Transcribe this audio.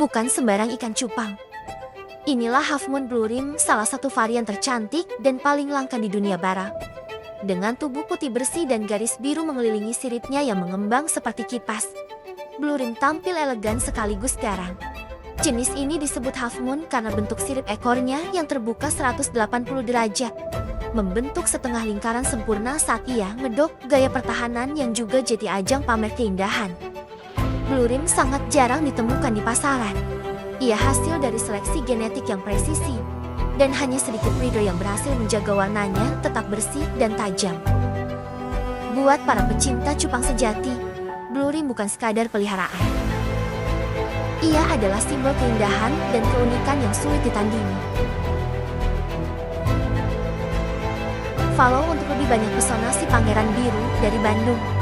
bukan sembarang ikan cupang. Inilah Half Moon Blue Rim, salah satu varian tercantik dan paling langka di dunia bara. Dengan tubuh putih bersih dan garis biru mengelilingi siripnya yang mengembang seperti kipas, Blue Rim tampil elegan sekaligus garang. Jenis ini disebut Half Moon karena bentuk sirip ekornya yang terbuka 180 derajat, membentuk setengah lingkaran sempurna saat ia ngedok, gaya pertahanan yang juga jadi ajang pamer keindahan. Blue Rim sangat jarang ditemukan di pasaran. Ia hasil dari seleksi genetik yang presisi, dan hanya sedikit breeder yang berhasil menjaga warnanya tetap bersih dan tajam. Buat para pecinta cupang sejati, Blue Rim bukan sekadar peliharaan. Ia adalah simbol keindahan dan keunikan yang sulit ditandingi. Follow untuk lebih banyak pesona si Pangeran Biru dari Bandung.